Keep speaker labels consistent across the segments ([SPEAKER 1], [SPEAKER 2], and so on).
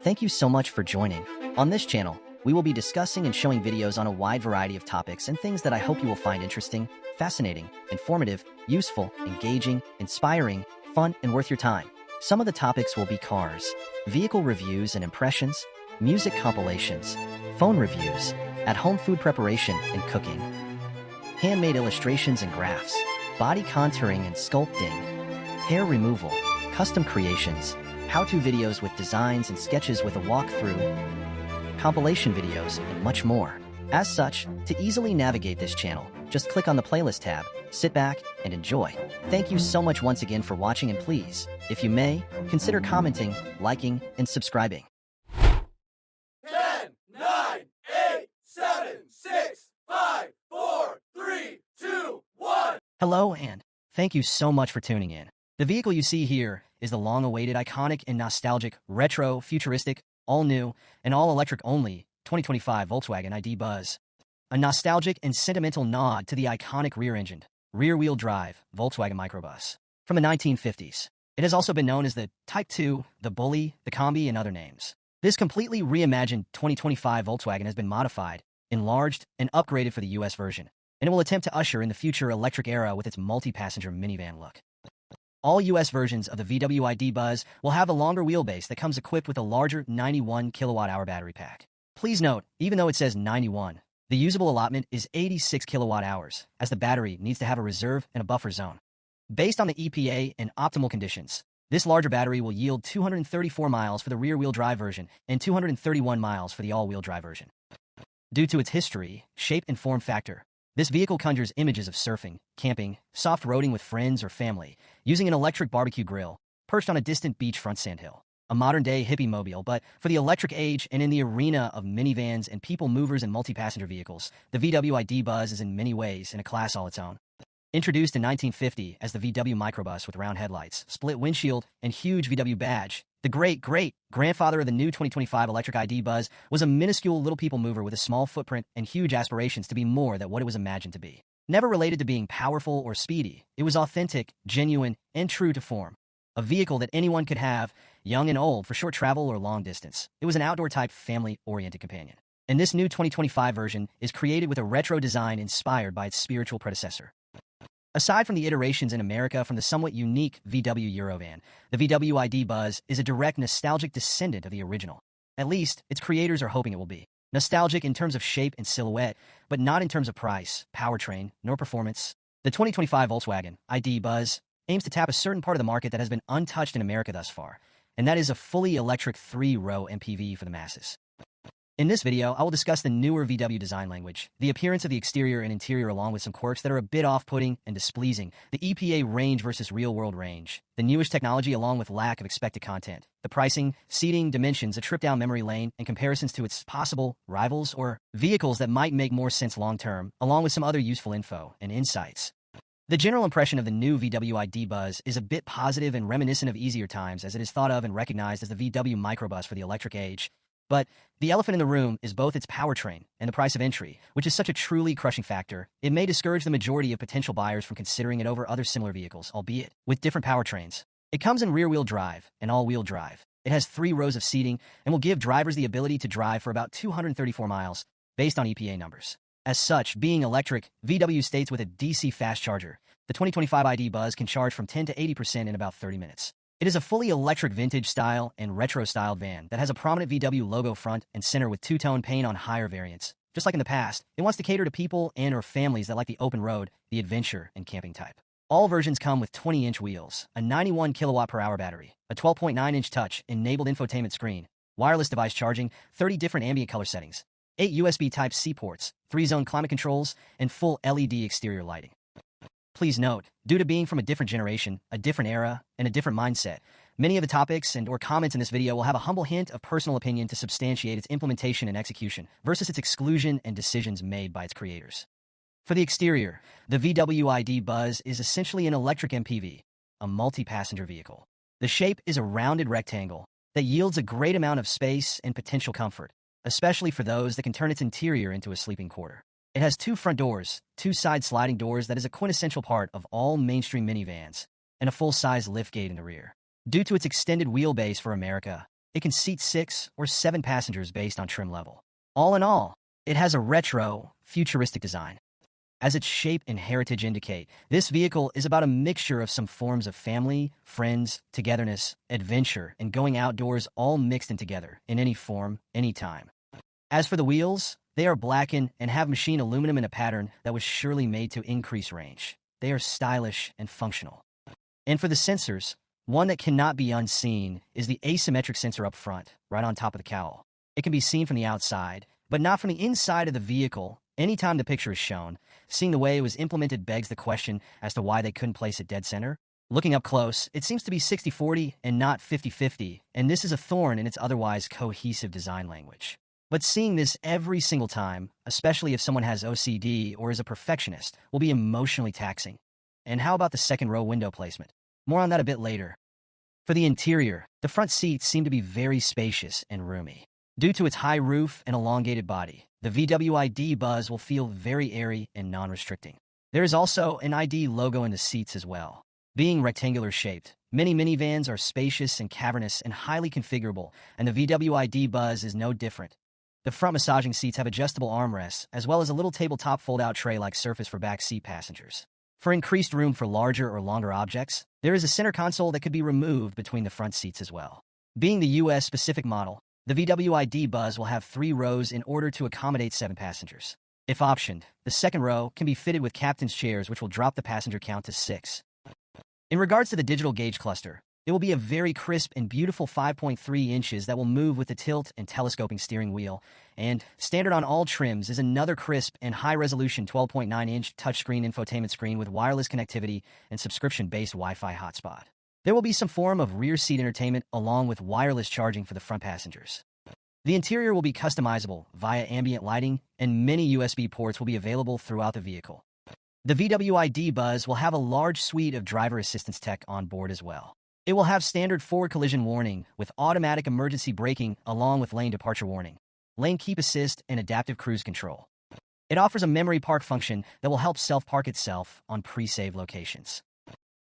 [SPEAKER 1] Thank you so much for joining. On this channel, we will be discussing and showing videos on a wide variety of topics and things that I hope you will find interesting, fascinating, informative, useful, engaging, inspiring, fun, and worth your time. Some of the topics will be cars, vehicle reviews and impressions, music compilations, phone reviews, at-home food preparation and cooking, handmade illustrations and graphs, body contouring and sculpting, hair removal, custom creations, how-to videos with designs and sketches with a walkthrough, compilation videos, and much more. As such, to easily navigate this channel, just click on the playlist tab, sit back, and enjoy. Thank you so much once again for watching, and please, if you may, consider commenting, liking, and subscribing.
[SPEAKER 2] 10, 9, 8, 7, 6, 5, 4, 3, 2, 1.
[SPEAKER 1] Hello, and thank you so much for tuning in. The vehicle you see here is the long-awaited, iconic, and nostalgic, retro, futuristic, all-new, and all-electric only 2025 Volkswagen ID Buzz. A nostalgic and sentimental nod to the iconic rear-engined, rear-wheel drive Volkswagen microbus from the 1950s. It has also been known as the Type 2, the Bully, the Combi, and other names. This completely reimagined 2025 Volkswagen has been modified, enlarged, and upgraded for the US version, and it will attempt to usher in the future electric era with its multi-passenger minivan look. All US versions of the VW ID Buzz will have a longer wheelbase that comes equipped with a larger 91 kilowatt-hour battery pack. Please note, even though it says 91, the usable allotment is 86 kilowatt-hours, as the battery needs to have a reserve and a buffer zone. Based on the EPA and optimal conditions, this larger battery will yield 234 miles for the rear-wheel drive version and 231 miles for the all-wheel drive version. Due to its history, shape, and form factor, this vehicle conjures images of surfing, camping, soft roading with friends or family, using an electric barbecue grill, perched on a distant beachfront sandhill. A modern-day hippie mobile, but for the electric age and in the arena of minivans and people movers and multi-passenger vehicles, the VW ID Buzz is in many ways in a class all its own. Introduced in 1950 as the VW microbus with round headlights, split windshield, and huge VW badge, the great-great-grandfather of the new 2025 electric ID Buzz was a minuscule little people mover with a small footprint and huge aspirations to be more than what it was imagined to be. Never related to being powerful or speedy, it was authentic, genuine, and true to form. A vehicle that anyone could have, young and old, for short travel or long distance. It was an outdoor-type, family-oriented companion. And this new 2025 version is created with a retro design inspired by its spiritual predecessor. Aside from the iterations in America from the somewhat unique VW Eurovan, the VW ID Buzz is a direct nostalgic descendant of the original. At least, its creators are hoping it will be. Nostalgic in terms of shape and silhouette, but not in terms of price, powertrain, nor performance. The 2025 Volkswagen ID Buzz aims to tap a certain part of the market that has been untouched in America thus far, and that is a fully electric 3-row MPV for the masses. In this video, I will discuss the newer VW design language, the appearance of the exterior and interior along with some quirks that are a bit off-putting and displeasing, the EPA range versus real-world range, the newish technology along with lack of expected content, the pricing, seating, dimensions, a trip down memory lane, and comparisons to its possible rivals or vehicles that might make more sense long-term, along with some other useful info and insights. The general impression of the new VW ID Buzz is a bit positive and reminiscent of easier times as it is thought of and recognized as the VW microbus for the electric age. But the elephant in the room is both its powertrain and the price of entry, which is such a truly crushing factor. It may discourage the majority of potential buyers from considering it over other similar vehicles, albeit with different powertrains. It comes in rear-wheel drive and all-wheel drive. It has 3 rows of seating and will give drivers the ability to drive for about 234 miles, based on EPA numbers. As such, being electric, VW states with a DC fast charger, the 2025 ID Buzz can charge from 10 to 80% in about 30 minutes. It is a fully electric vintage-style and retro-styled van that has a prominent VW logo front and center with two-tone paint on higher variants. Just like in the past, it wants to cater to people and or families that like the open road, the adventure, and camping type. All versions come with 20-inch wheels, a 91 kilowatt-per-hour battery, a 12.9-inch touch-enabled infotainment screen, wireless device charging, 30 different ambient color settings, 8 USB Type-C ports, 3-zone climate controls, and full LED exterior lighting. Please note, due to being from a different generation, a different era, and a different mindset, many of the topics and or comments in this video will have a humble hint of personal opinion to substantiate its implementation and execution versus its exclusion and decisions made by its creators. For the exterior, the VW ID Buzz is essentially an electric MPV, a multi-passenger vehicle. The shape is a rounded rectangle that yields a great amount of space and potential comfort, especially for those that can turn its interior into a sleeping quarter. It has 2 front doors, 2 side sliding doors that is a quintessential part of all mainstream minivans, and a full-size liftgate in the rear. Due to its extended wheelbase for America, It can seat 6 or 7 passengers based on trim level. All in all, it has a retro, futuristic design. As its shape and heritage indicate, this vehicle is about a mixture of some forms of family, friends, togetherness, adventure, and going outdoors all mixed in together, in any form, any time. As for the wheels, they are blackened and have machined aluminum in a pattern that was surely made to increase range. They are stylish and functional. And for the sensors, one that cannot be unseen is the asymmetric sensor up front, right on top of the cowl. It can be seen from the outside, but not from the inside of the vehicle. Anytime the picture is shown, seeing the way it was implemented begs the question as to why they couldn't place it dead center. Looking up close, it seems to be 60-40 and not 50-50, and this is a thorn in its otherwise cohesive design language. But seeing this every single time, especially if someone has OCD or is a perfectionist, will be emotionally taxing. And how about the second row window placement? More on that a bit later. For the interior, the front seats seem to be very spacious and roomy. Due to its high roof and elongated body, the VW ID Buzz will feel very airy and non-restricting. There is also an ID logo in the seats as well. Being rectangular-shaped, many minivans are spacious and cavernous and highly configurable, and the VW ID Buzz is no different. The front massaging seats have adjustable armrests, as well as a little tabletop fold-out tray-like surface for back seat passengers. For increased room for larger or longer objects, there is a center console that could be removed between the front seats as well. Being the US-specific model, the VW ID Buzz will have 3 rows in order to accommodate 7 passengers. If optioned, the second row can be fitted with captain's chairs, which will drop the passenger count to 6. In regards to the digital gauge cluster, it will be a very crisp and beautiful 5.3 inches that will move with the tilt and telescoping steering wheel, and standard on all trims is another crisp and high-resolution 12.9-inch touchscreen infotainment screen with wireless connectivity and subscription-based Wi-Fi hotspot. There will be some form of rear seat entertainment along with wireless charging for the front passengers. The interior will be customizable via ambient lighting, and many USB ports will be available throughout the vehicle. The VW ID Buzz will have a large suite of driver assistance tech on board as well. It will have standard forward collision warning with automatic emergency braking along with lane departure warning, lane keep assist, and adaptive cruise control. It offers a memory park function that will help self-park itself on pre-saved locations.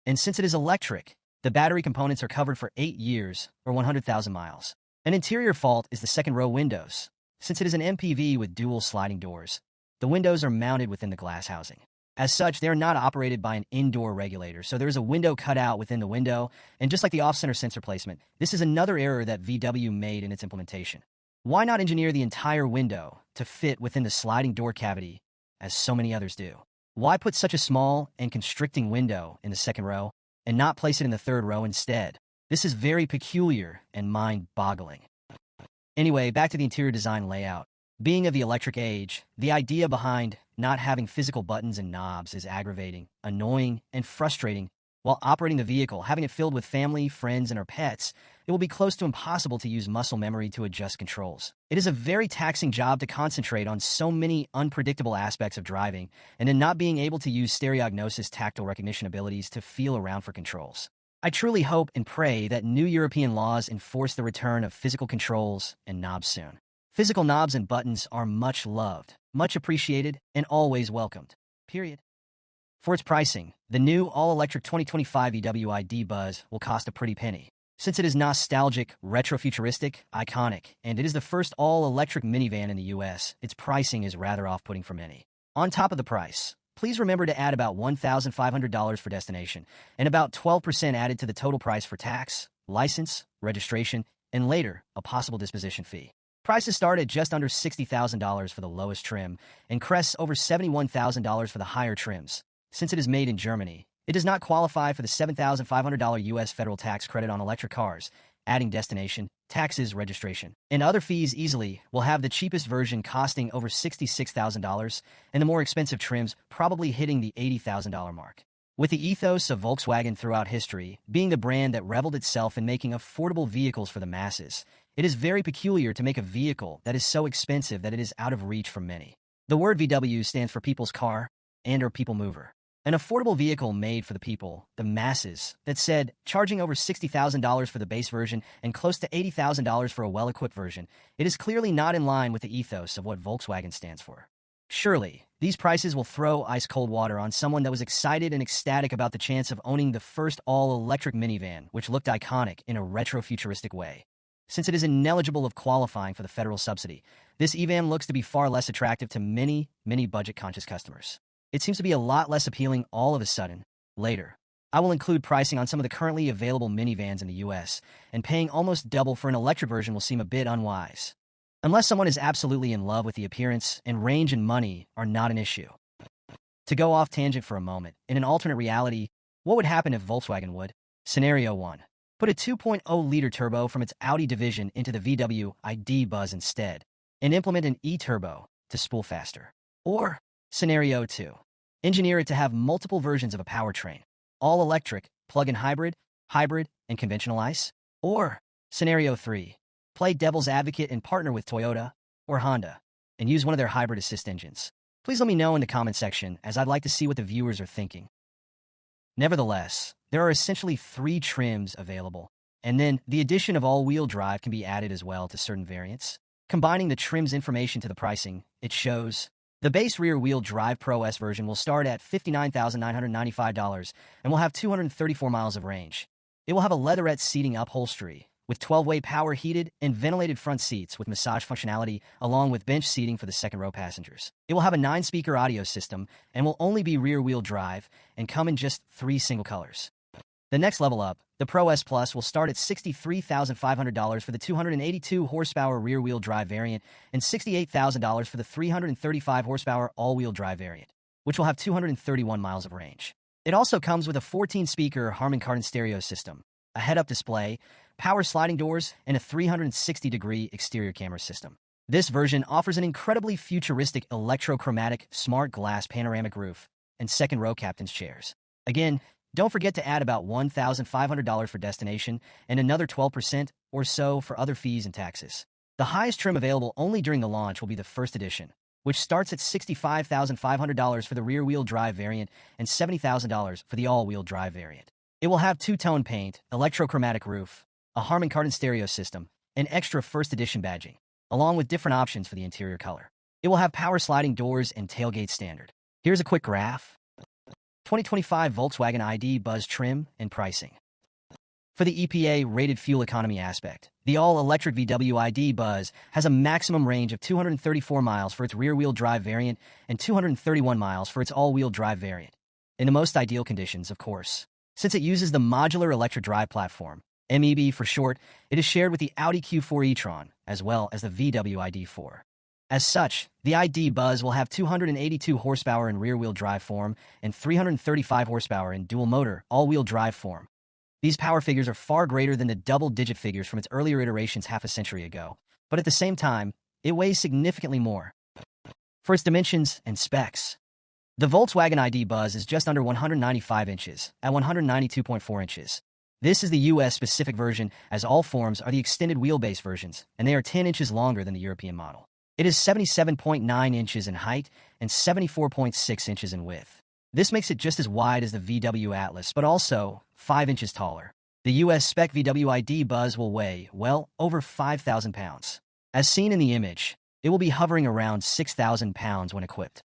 [SPEAKER 1] And since it is electric, the battery components are covered for 8 years or 100,000 miles. An interior fault is the second row windows. Since it is an MPV with dual sliding doors, the windows are mounted within the glass housing. As such, they are not operated by an indoor regulator, so there is a window cut out within the window, and just like the off-center sensor placement, this is another error that VW made in its implementation. Why not engineer the entire window to fit within the sliding door cavity, as so many others do? Why put such a small and constricting window in the second row, and not place it in the third row instead? This is very peculiar and mind-boggling. Anyway, back to the interior design layout. Being of the electric age, the idea behind not having physical buttons and knobs is aggravating, annoying, and frustrating. While operating the vehicle, having it filled with family, friends, and our pets, it will be close to impossible to use muscle memory to adjust controls. It is a very taxing job to concentrate on so many unpredictable aspects of driving, and in not being able to use stereognosis tactile recognition abilities to feel around for controls. I truly hope and pray that new European laws enforce the return of physical controls and knobs soon. Physical knobs and buttons are much loved, much appreciated, and always welcomed. Period. For its pricing, the new all-electric 2025 VW ID Buzz will cost a pretty penny. Since it is nostalgic, retro-futuristic, iconic, and it is the first all-electric minivan in the US, its pricing is rather off-putting for many. On top of the price, please remember to add about $1,500 for destination, and about 12% added to the total price for tax, license, registration, and later, a possible disposition fee. Prices start at just under $60,000 for the lowest trim and crests over $71,000 for the higher trims. Since it is made in Germany, it does not qualify for the $7,500 U.S. federal tax credit on electric cars, adding destination, taxes, registration, and other fees easily will have the cheapest version costing over $66,000 and the more expensive trims probably hitting the $80,000 mark. With the ethos of Volkswagen throughout history, being the brand that reveled itself in making affordable vehicles for the masses, it is very peculiar to make a vehicle that is so expensive that it is out of reach for many. The word VW stands for people's car and/or people mover. An affordable vehicle made for the people, the masses, that said, charging over $60,000 for the base version and close to $80,000 for a well-equipped version, it is clearly not in line with the ethos of what Volkswagen stands for. Surely, these prices will throw ice-cold water on someone that was excited and ecstatic about the chance of owning the first all-electric minivan, which looked iconic in a retro-futuristic way. since it is ineligible of qualifying for the federal subsidy. This e-van looks to be far less attractive to many budget-conscious customers. It seems to be a lot less appealing all of a sudden. Later, I will include pricing on some of the currently available minivans in the US, and paying almost double for an electric version will seem a bit unwise. Unless someone is absolutely in love with the appearance, and range and money are not an issue. To go off tangent for a moment, in an alternate reality, what would happen if Volkswagen would? Scenario 1. Put a 2.0-liter turbo from its Audi division into the VW ID Buzz instead, and implement an e-turbo to spool faster. Or, Scenario 2. Engineer it to have multiple versions of a powertrain, all-electric, plug-in hybrid, and conventional ICE. Or, Scenario 3. Play devil's advocate and partner with Toyota or Honda, and use one of their hybrid assist engines. Please let me know in the comment section, as I'd like to see what the viewers are thinking. Nevertheless, there are essentially 3 trims available, and then the addition of all-wheel drive can be added as well to certain variants. Combining the trim's information to the pricing, it shows the base rear-wheel drive Pro S version will start at $59,995 and will have 234 miles of range. It will have a leatherette seating upholstery, with 12-way power heated and ventilated front seats with massage functionality, along with bench seating for the second-row passengers. It will have a 9-speaker audio system and will only be rear-wheel drive and come in just 3 single colors. The next level up, the Pro S Plus, will start at $63,500 for the 282-horsepower rear-wheel drive variant and $68,000 for the 335-horsepower all-wheel drive variant, which will have 231 miles of range. It also comes with a 14-speaker Harman Kardon stereo system, a head-up display, power sliding doors, and a 360-degree exterior camera system. This version offers an incredibly futuristic electrochromatic smart glass panoramic roof and second-row captain's chairs. Again, don't forget to add about $1,500 for destination and another 12% or so for other fees and taxes. The highest trim available only during the launch will be the first edition, which starts at $65,500 for the rear-wheel drive variant and $70,000 for the all-wheel drive variant. It will have 2-tone paint, electrochromatic roof, a Harman Kardon stereo system, and extra first edition badging, along with different options for the interior color. It will have power sliding doors and tailgate standard. Here's a quick graph. 2025 Volkswagen ID Buzz trim and pricing. For the EPA-rated fuel economy aspect, the all-electric VW ID Buzz has a maximum range of 234 miles for its rear-wheel drive variant and 231 miles for its all-wheel drive variant. In the most ideal conditions, of course. Since it uses the modular electric drive platform, MEB for short, it is shared with the Audi Q4 e-tron, as well as the VW ID4. As such, the ID Buzz will have 282 horsepower in rear-wheel drive form and 335 horsepower in dual-motor, all-wheel drive form. These power figures are far greater than the double-digit figures from its earlier iterations half a century ago, but at the same time, it weighs significantly more. For its dimensions and specs, the Volkswagen ID Buzz is just under 195 inches, at 192.4 inches. This is the US-specific version, as all forms are the extended wheelbase versions, and they are 10 inches longer than the European model. It is 77.9 inches in height and 74.6 inches in width. This makes it just as wide as the VW Atlas, but also 5 inches taller. The US spec VW ID Buzz will weigh, well, over 5,000 pounds. As seen in the image, it will be hovering around 6,000 pounds when equipped,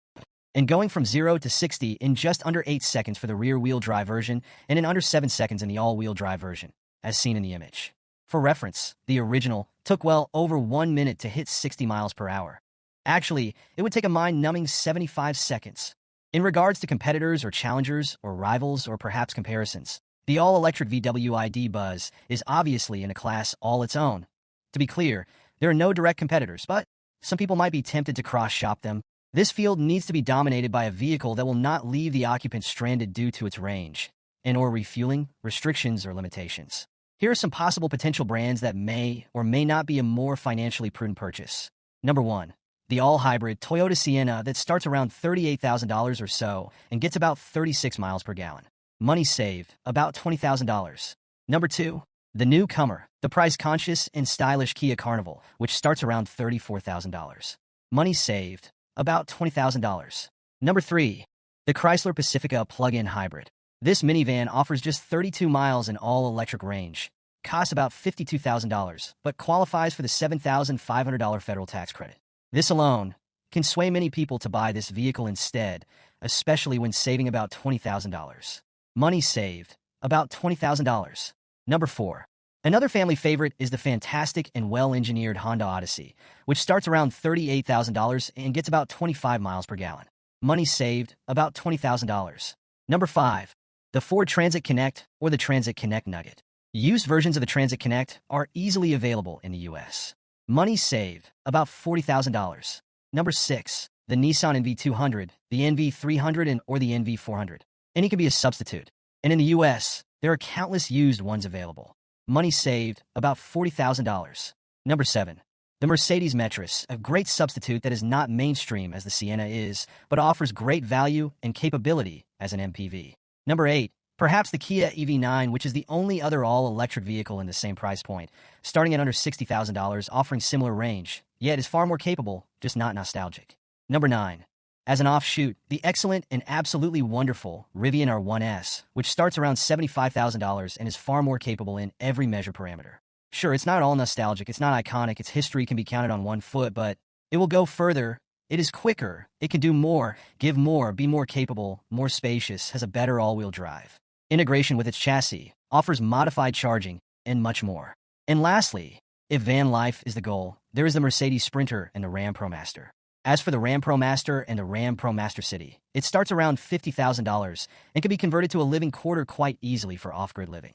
[SPEAKER 1] and going from 0 to 60 in just under 8 seconds for the rear-wheel drive version and in under 7 seconds in the all-wheel drive version, as seen in the image. For reference, the original took well over 1 minute to hit 60 miles per hour. Actually, it would take a mind-numbing 75 seconds. In regards to competitors or challengers or rivals or perhaps comparisons, the all-electric VW ID Buzz is obviously in a class all its own. To be clear, there are no direct competitors, but some people might be tempted to cross-shop them. This field needs to be dominated by a vehicle that will not leave the occupant stranded due to its range and/or refueling, restrictions, or limitations. Here are some possible potential brands that may or may not be a more financially prudent purchase. Number 1. The all-hybrid Toyota Sienna that starts around $38,000 or so and gets about 36 miles per gallon. Money saved, about $20,000. Number 2. The newcomer, the price-conscious and stylish Kia Carnival, which starts around $34,000. Money saved, about $20,000. Number 3. The Chrysler Pacifica plug-in hybrid. This minivan offers just 32 miles in all-electric range, costs about $52,000, but qualifies for the $7,500 federal tax credit. This alone can sway many people to buy this vehicle instead, especially when saving about $20,000. Money saved, about $20,000. Number 4. Another family favorite is the fantastic and well-engineered Honda Odyssey, which starts around $38,000 and gets about 25 miles per gallon. Money saved, about $20,000. Number 5. The Ford Transit Connect or the Transit Connect Nugget. Used versions of the Transit Connect are easily available in the U.S. Money saved, about $40,000. Number 6. The Nissan NV200, the NV300, or the NV400. Any can be a substitute. And in the U.S., there are countless used ones available. Money saved, about $40,000. Number 7. The Mercedes Metris, a great substitute that is not mainstream as the Sienna is, but offers great value and capability as an MPV. Number 8. Perhaps the Kia EV9, which is the only other all-electric vehicle in the same price point, starting at under $60,000, offering similar range, yet is far more capable, just not nostalgic. Number 9. As an offshoot, the excellent and absolutely wonderful Rivian R1S, which starts around $75,000 and is far more capable in every measure parameter. Sure, it's not all nostalgic, it's not iconic, its history can be counted on one foot, but it will go further. It is quicker, it can do more, give more, be more capable, more spacious, has a better all-wheel drive. Integration with its chassis, offers modified charging, and much more. And lastly, if van life is the goal, there is the Mercedes Sprinter and the Ram ProMaster. As for the Ram ProMaster and the Ram ProMaster City, it starts around $50,000 and can be converted to a living quarter quite easily for off-grid living.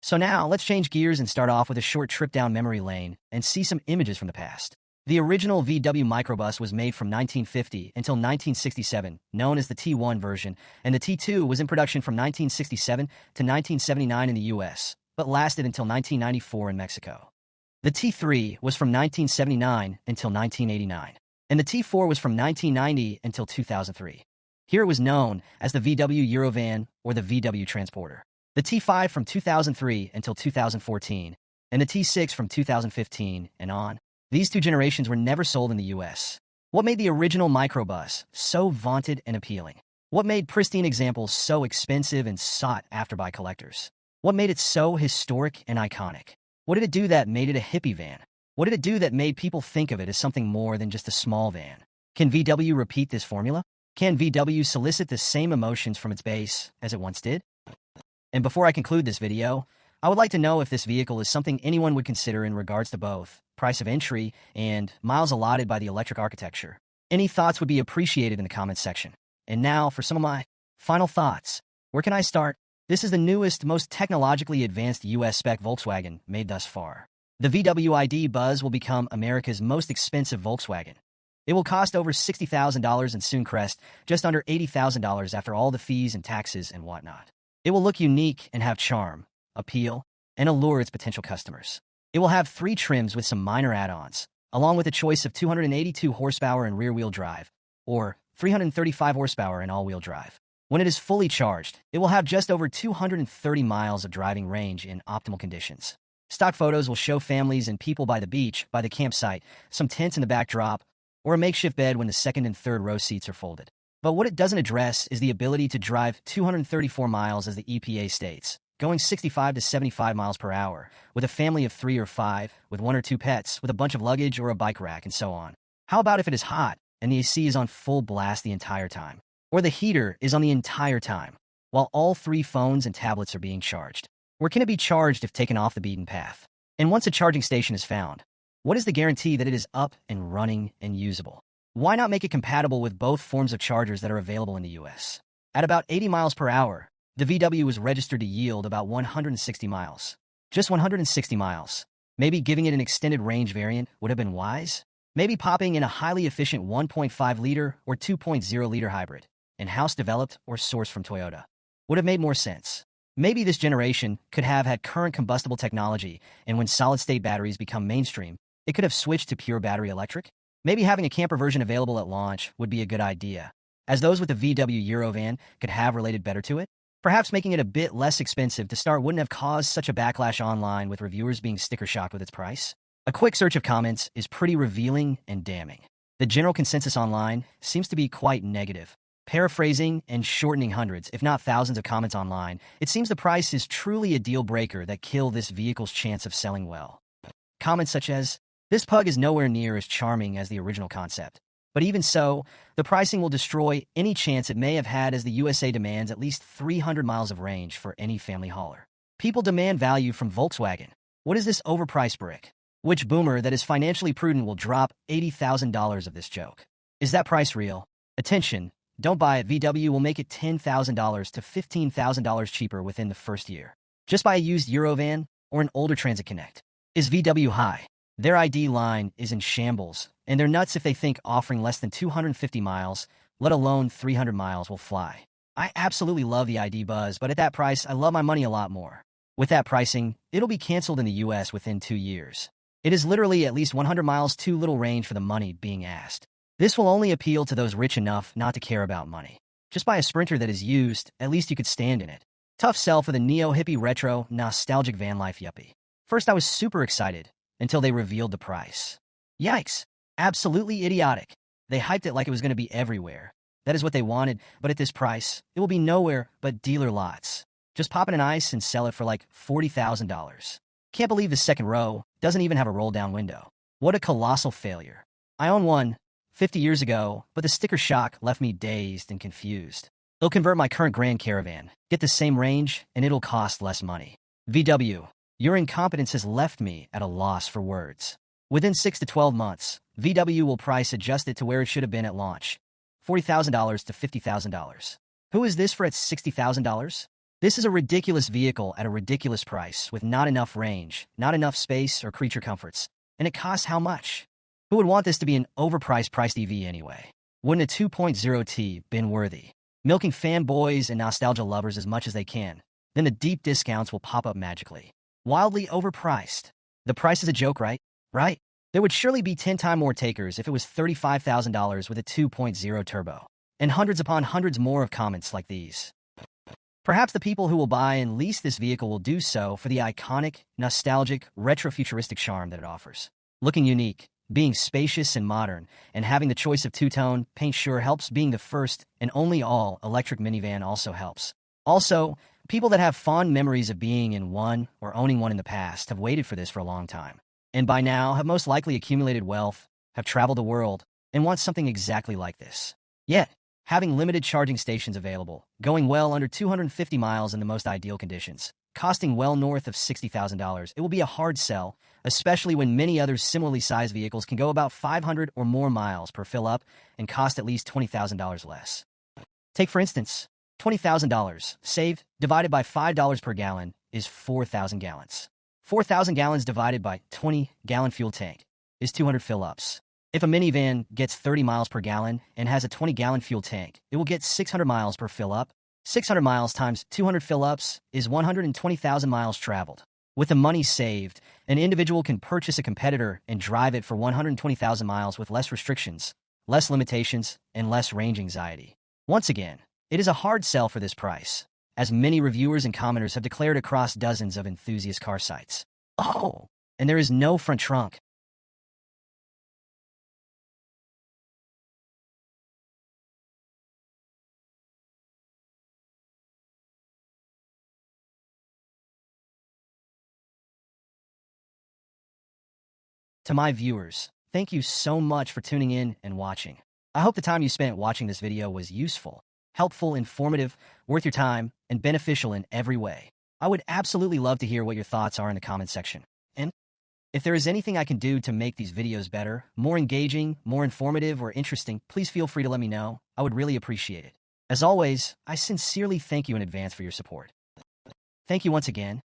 [SPEAKER 1] So now, let's change gears and start off with a short trip down memory lane and see some images from the past. The original VW microbus was made from 1950 until 1967, known as the T1 version, and the T2 was in production from 1967 to 1979 in the US, but lasted until 1994 in Mexico. The T3 was from 1979 until 1989, and the T4 was from 1990 until 2003. Here it was known as the VW Eurovan or the VW Transporter. The T5 from 2003 until 2014, and the T6 from 2015 and on. These two generations were never sold in the US. What made the original microbus so vaunted and appealing? What made pristine examples so expensive and sought after by collectors? What made it so historic and iconic? What did it do that made it a hippie van? What did it do that made people think of it as something more than just a small van? Can VW repeat this formula? Can VW solicit the same emotions from its base as it once did? And before I conclude this video, I would like to know if this vehicle is something anyone would consider in regards to both price of entry and miles allotted by the electric architecture. Any thoughts would be appreciated in the comments section. And now for some of my final thoughts. Where can I start? This is the newest, most technologically advanced US spec Volkswagen made thus far. The VW ID Buzz will become America's most expensive Volkswagen. It will cost over $60,000 and soon crest just under $80,000 after all the fees and taxes and whatnot. It will look unique and have charm, appeal, and allure its potential customers. It will have 3 trims with some minor add-ons, along with a choice of 282 horsepower in rear-wheel drive, or 335 horsepower in all-wheel drive. When it is fully charged, it will have just over 230 miles of driving range in optimal conditions. Stock photos will show families and people by the beach, by the campsite, some tents in the backdrop, or a makeshift bed when the second and third row seats are folded. But what it doesn't address is the ability to drive 234 miles as the EPA states, going 65 to 75 miles per hour, with a family of 3 or 5, with 1 or 2 pets, with a bunch of luggage or a bike rack, and so on. How about if it is hot, and the AC is on full blast the entire time? Or the heater is on the entire time, while all 3 phones and tablets are being charged? Where can it be charged if taken off the beaten path? And once a charging station is found, what is the guarantee that it is up and running and usable? Why not make it compatible with both forms of chargers that are available in the US? At about 80 miles per hour, the VW was registered to yield about 160 miles. Just 160 miles. Maybe giving it an extended range variant would have been wise? Maybe popping in a highly efficient 1.5-liter or 2.0-liter hybrid, in-house developed or sourced from Toyota, would have made more sense. Maybe this generation could have had current combustible technology, and when solid-state batteries become mainstream, it could have switched to pure battery electric. Maybe having a camper version available at launch would be a good idea, as those with the VW Eurovan could have related better to it. Perhaps making it a bit less expensive to start wouldn't have caused such a backlash online, with reviewers being sticker shocked with its price. A quick search of comments is pretty revealing and damning. The general consensus online seems to be quite negative. Paraphrasing and shortening hundreds, if not thousands of comments online, it seems the price is truly a deal breaker that kill this vehicle's chance of selling well. Comments such as, "This pug is nowhere near as charming as the original concept. But even so, the pricing will destroy any chance it may have had, as the USA demands at least 300 miles of range for any family hauler." People demand value from Volkswagen. What is this overpriced brick? Which boomer that is financially prudent will drop $80,000 of this joke? Is that price real? Attention, don't buy it. VW will make it $10,000 to $15,000 cheaper within the first year. Just buy a used Eurovan or an older Transit Connect. Is VW high? Their ID line is in shambles, and they're nuts if they think offering less than 250 miles, let alone 300 miles, will fly. I absolutely love the ID Buzz, but at that price, I love my money a lot more. With that pricing, it'll be canceled in the US within 2 years. It is literally at least 100 miles too little range for the money being asked. This will only appeal to those rich enough not to care about money. Just buy a Sprinter that is used, at least you could stand in it. Tough sell for the neo-hippie retro, nostalgic van life yuppie. First I was super excited, until they revealed the price. Yikes. Absolutely idiotic. They hyped it like it was going to be everywhere. That is what they wanted, but at this price, it will be nowhere but dealer lots. Just pop in an ice and sell it for like $40,000. Can't believe the second row doesn't even have a roll-down window. What a colossal failure. I own one 50 years ago, but the sticker shock left me dazed and confused. It'll convert my current Grand Caravan, get the same range, and it'll cost less money. VW, your incompetence has left me at a loss for words. Within 6 to 12 months, VW will price adjust it to where it should have been at launch. $40,000 to $50,000. Who is this for at $60,000? This is a ridiculous vehicle at a ridiculous price with not enough range, not enough space or creature comforts. And it costs how much? Who would want this to be an priced EV anyway? Wouldn't a 2.0T been worthy? Milking fanboys and nostalgia lovers as much as they can. Then the deep discounts will pop up magically. Wildly overpriced. The price is a joke, right? Right? There would surely be 10 times more takers if it was $35,000 with a 2.0 turbo. And hundreds upon hundreds more of comments like these. Perhaps the people who will buy and lease this vehicle will do so for the iconic, nostalgic, retro-futuristic charm that it offers. Looking unique, being spacious and modern, and having the choice of two-tone paint sure helps. Being the first and only all-electric minivan also helps. Also, people that have fond memories of being in one or owning one in the past have waited for this for a long time. And by now have most likely accumulated wealth, have traveled the world, and want something exactly like this. Yet, having limited charging stations available, going well under 250 miles in the most ideal conditions, costing well north of $60,000, it will be a hard sell, especially when many other similarly sized vehicles can go about 500 or more miles per fill-up and cost at least $20,000 less. Take, for instance, $20,000 saved divided by $5 per gallon is 4,000 gallons. 4,000 gallons divided by 20-gallon fuel tank is 200 fill-ups. If a minivan gets 30 miles per gallon and has a 20-gallon fuel tank, it will get 600 miles per fill-up. 600 miles times 200 fill-ups is 120,000 miles traveled. With the money saved, an individual can purchase a competitor and drive it for 120,000 miles with less restrictions, less limitations, and less range anxiety. Once again, it is a hard sell for this price, as many reviewers and commenters have declared across dozens of enthusiast car sites. Oh, and there is no front trunk. To my viewers, thank you so much for tuning in and watching. I hope the time you spent watching this video was useful, helpful, informative, worth your time, and beneficial in every way. I would absolutely love to hear what your thoughts are in the comment section. And if there is anything I can do to make these videos better, more engaging, more informative, or interesting, please feel free to let me know. I would really appreciate it. As always, I sincerely thank you in advance for your support. Thank you once again.